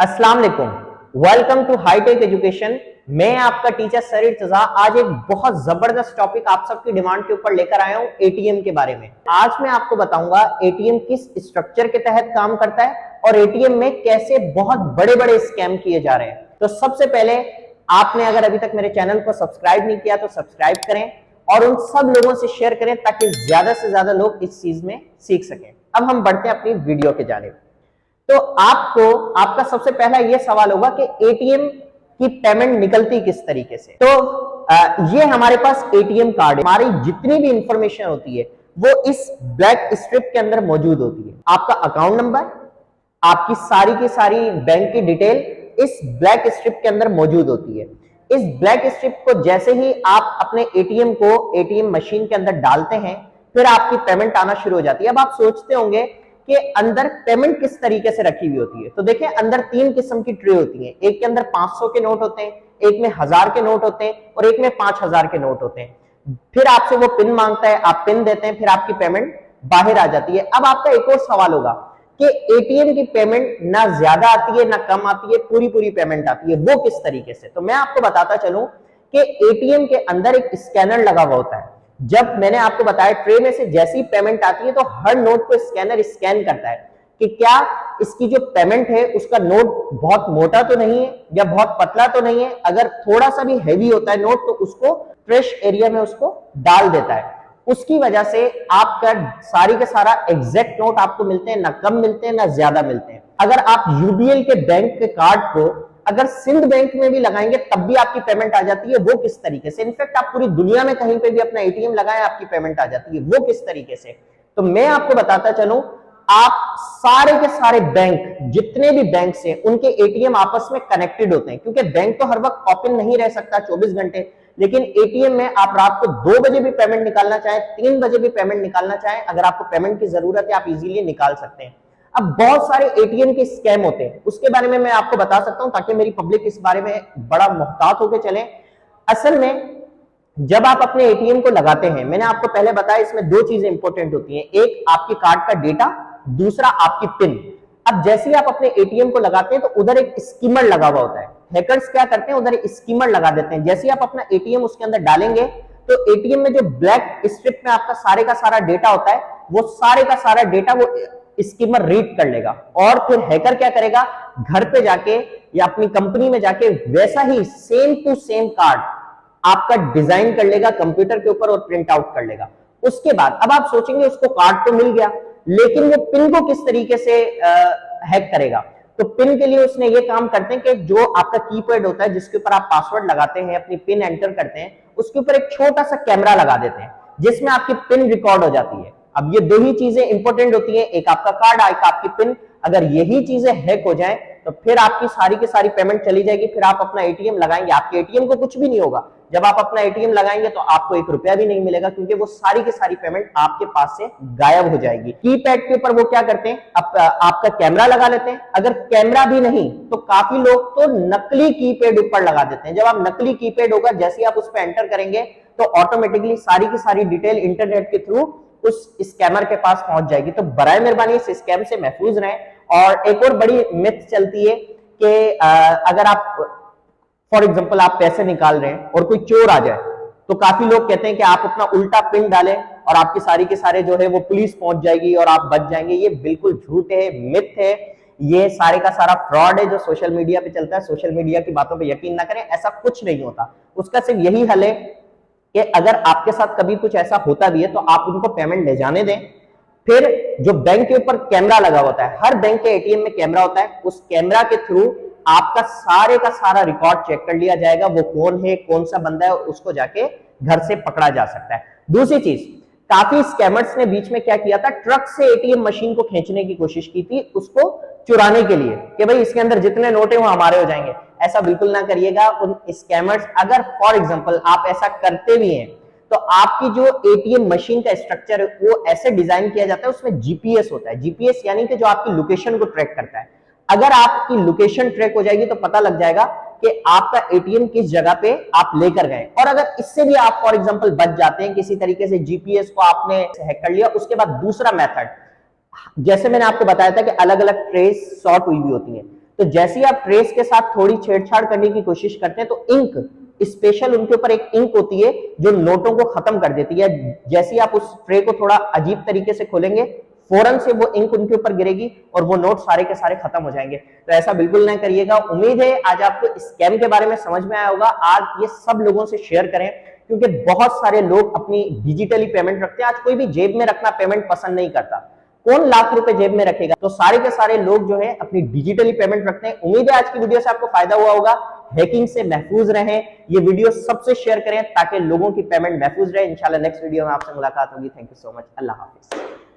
अस्सलाम वालेकुम। Welcome to hitech education. मैं आपका टीचर सरीर तजा आज एक बहुत जबरदस्त टॉपिक आप सबकी डिमांड के ऊपर लेकर आया हूं, एटीएम के बारे में। आज मैं आपको बताऊंगा एटीएम किस स्ट्रक्चर के तहत काम करता है और एटीएम में कैसे बहुत बड़े बड़े स्कैम किए जा रहे हैं। तो सबसे पहले आपने अगर अभी तक मेरे चैनल को सब्सक्राइब नहीं किया तो सब्सक्राइब करें और उन सब लोगों से शेयर करें ताकि ज्यादा से ज्यादा लोग इस चीज में सीख सकें। अब हम बढ़ते हैं अपनी वीडियो के जानिब। तो आपका सबसे पहला यह सवाल होगा कि एटीएम की पेमेंट निकलती किस तरीके से। तो ये हमारे पास एटीएम कार्ड है, हमारी जितनी भी इंफॉर्मेशन होती है वो इस ब्लैक स्ट्रिप के अंदर मौजूद होती है। आपका अकाउंट नंबर, आपकी सारी की सारी बैंक की डिटेल इस ब्लैक स्ट्रिप के अंदर मौजूद होती है। इस ब्लैक स्ट्रिप को जैसे ही आप अपने एटीएम को एटीएम मशीन के अंदर डालते हैं फिर आपकी पेमेंट आना शुरू हो जाती है। अब आप सोचते होंगे कि अंदर पेमेंट किस तरीके से रखी हुई होती है। तो देखिए अंदर तीन किस्म की ट्रे होती है। एक के अंदर 500 के नोट होते हैं, एक में 1000 के नोट होते हैं और एक में 5000 के नोट होते हैं। फिर आपसे वो पिन मांगता है, आप पिन देते हैं, फिर आपकी पेमेंट बाहर आ जाती है। अब आपका एक और सवाल होगा कि एटीएम की पेमेंट ना ज्यादा आती है ना कम आती है, पूरी पेमेंट आती है, वो किस तरीके से। तो मैं आपको बताता चलूं कि एटीएम के अंदर एक स्कैनर लगा हुआ होता है। जब मैंने आपको बताया ट्रे में से जैसी पेमेंट आती है तो हर नोट को स्कैनर स्कैन करता है कि क्या इसकी जो पेमेंट है उसका नोट बहुत मोटा तो नहीं है या बहुत पतला तो नहीं है। अगर थोड़ा सा भी हैवी होता है नोट तो उसको ट्रैश एरिया में उसको डाल देता है। उसकी वजह से आपका सारी का सारा एग्जैक्ट नोट आपको मिलते हैं, ना कम मिलते हैं ना ज्यादा मिलते हैं। अगर आप यूबीएल के बैंक के कार्ड को अगर सिंध बैंक में भी लगाएंगे तब भी आपकी पेमेंट आ जाती है, वो किस तरीके से। इनफैक्ट आप पूरी दुनिया में कहीं पे भी अपना एटीएम लगाएं आपकी पेमेंट आ जाती है, वो किस तरीके से। तो मैं आपको बताता चलूं, आप सारे के सारे बैंक जितने भी बैंक हैं उनके एटीएम आपस में कनेक्टेड होते हैं, क्योंकि बैंक तो हर वक्त ओपन नहीं रह सकता 24 घंटे, लेकिन एटीएम में आप रात को 2 बजे भी पेमेंट निकालना चाहें, 3 बजे भी पेमेंट निकालना चाहें, अगर आपको पेमेंट की जरूरत है आप इजीली निकाल सकते हैं। अब बहुत सारे एटीएम के स्कैम होते हैं, उसके बारे में मैं आपको बता सकता हूं ताकि मेरी पब्लिक इस बारे में बड़ा मुहतात होकर चले। असल में जब आप अपने एटीएम को लगाते हैं, मैंने आपको पहले बताया इसमें दो चीजें इंपॉर्टेंट होती हैं, एक आपके कार्ड का डेटा, दूसरा आपकी पिन। अब जैसे ही आप अपने एटीएम को लगाते हैं तो उधर एक स्कीमर लगा हुआ होता है। हैकर्स क्या करते हैं, उधर एक स्कीमर लगा देते हैं। जैसे ही आप अपना एटीएम उसके अंदर डालेंगे तो एटीएम में जो ब्लैक स्ट्रिप में आपका सारे का सारा डेटा होता है वो सारे का सारा डेटा वो स्कीमर रीड कर लेगा और फिर हैकर क्या करेगा, घर पे जाके या अपनी कंपनी में जाके वैसा ही सेम टू सेम कार्ड आपका डिजाइन कर लेगा कंप्यूटर के ऊपर और प्रिंट आउट कर लेगा। उसके बाद अब आप सोचेंगे उसको कार्ड तो मिल गया लेकिन वो पिन को किस तरीके से हैक करेगा। तो पिन के लिए उसने ये काम करते हैं कि जो आपका कीपैड होता है जिसके ऊपर आप पासवर्ड लगाते हैं, अपनी पिन एंटर करते हैं, उसके ऊपर एक छोटा सा कैमरा लगा देते हैं जिसमें आपकी पिन रिकॉर्ड हो जाती है। अब ये दो ही चीजें इंपॉर्टेंट होती हैं, एक आपका कार्ड, एक आपकी पिन। अगर यही चीजें हैक हो जाएं तो फिर आपकी सारी की सारी पेमेंट चली जाएगी। फिर आप अपना एटीएम लगाएंगे, आपके एटीएम को कुछ भी नहीं होगा। जब आप अपना एटीएम लगाएंगे तो आपको 1 रुपया भी नहीं मिलेगा, क्योंकि वो सारी की सारी पेमेंट आपके पास से गायब हो जाएगी। कीपैड के ऊपर वो क्या करते हैं, आपका कैमरा लगा लेते हैं। अगर कैमरा भी नहीं तो काफी लोग तो नकली कीपैड ऊपर लगा देते हैं। जब आप नकली कीपैड होगा, जैसे आप उस पर एंटर करेंगे तो ऑटोमेटिकली सारी की सारी डिटेल इंटरनेट के थ्रू उस स्कैमर के पास पहुंच जाएगी। तो बराए मेहरबानी इस स्कैम से महफूज रहें। और एक और बड़ी मिथ चलती है कि अगर आप फॉर एग्जांपल आप पैसे निकाल रहे हैं और कोई चोर आ जाए तो काफी लोग कहते हैं कि आप अपना उल्टा पिन डालें और आपकी सारी के सारे जो है वो पुलिस पहुंच जाएगी और आप बच जाएंगे। ये बिल्कुल झूठ है, मिथ है, ये सारे का सारा फ्रॉड है जो सोशल मीडिया पे चलता है। सोशल मीडिया की बातों पे यकीन ना करें, ऐसा कुछ नहीं होता। उसका सिर्फ यही हल है कि अगर आपके साथ कभी कुछ ऐसा होता भी है तो आप उनको पेमेंट ले जाने दें। फिर जो बैंक के ऊपर कैमरा लगा होता है, हर बैंक के एटीएम में कैमरा होता है, उस कैमरा के थ्रू आपका सारे का सारा रिकॉर्ड चेक कर लिया जाएगा। वो कौन है, कौन सा बंदा है, उसको जाके घर से पकड़ा जा सकता है। दूसरी चीज, काफी स्कैमर्स ने बीच में क्या किया था, ट्रक से एटीएम मशीन को खींचने की कोशिश की थी उसको चुराने के लिए कि भाई इसके अंदर जितने नोट है वो हमारे हो जाएंगे। ऐसा बिल्कुल ना करिएगा। उन स्कैमर्स, अगर फॉर एग्जांपल आप ऐसा करते भी हैं तो आपकी जो एटीएम मशीन का स्ट्रक्चर है वो ऐसे डिजाइन किया जाता है, उसमें जीपीएस होता है। जीपीएस यानी कि जो आपकी लोकेशन को ट्रैक करता है। अगर आपकी लोकेशन ट्रैक हो जाएगी तो पता लग जाएगा कि आपका एटीएम किस जगह पे आप लेकर गए। और अगर इससे भी आप फॉर एग्जांपल बच जाते हैं, किसी तरीके से जीपीएस को आपने हैक कर लिया, उसके बाद दूसरा मेथड, जैसे मैंने आपको बताया था कि अलग अलग ट्रेस सॉर्ट हुई भी होती है, तो जैसे ही आप ट्रेस के साथ थोड़ी छेड़छाड़ करने की कोशिश करते हैं तो इंक स्पेशल उनके ऊपर एक इंक होती है जो नोटों को खत्म कर देती है। जैसे ही आप उस ट्रे को थोड़ा अजीब तरीके से खोलेंगे, फौरन से वो इंक उनके ऊपर गिरेगी और वो नोट सारे के सारे खत्म हो जाएंगे। तो ऐसा बिल्कुल ना करिएगा। उम्मीद है आज आपको स्कैम के बारे में समझ में आया होगा। आज ये सब लोगों से शेयर करें क्योंकि बहुत सारे लोग अपनी डिजिटली पेमेंट रखते हैं। आज कोई भी जेब में रखना पेमेंट पसंद नहीं करता। कौन लाख रुपए जेब में रखेगा? तो सारे के सारे लोग जो है अपनी डिजिटली पेमेंट रखते हैं। उम्मीद है आज की वीडियो से आपको फायदा हुआ होगा। हैकिंग से महफूज रहें, ये वीडियो सबसे शेयर करें ताकि लोगों की पेमेंट महफूज रहे। इंशाल्लाह नेक्स्ट वीडियो में आपसे मुलाकात होगी। Thank you so much. Allah Hafiz.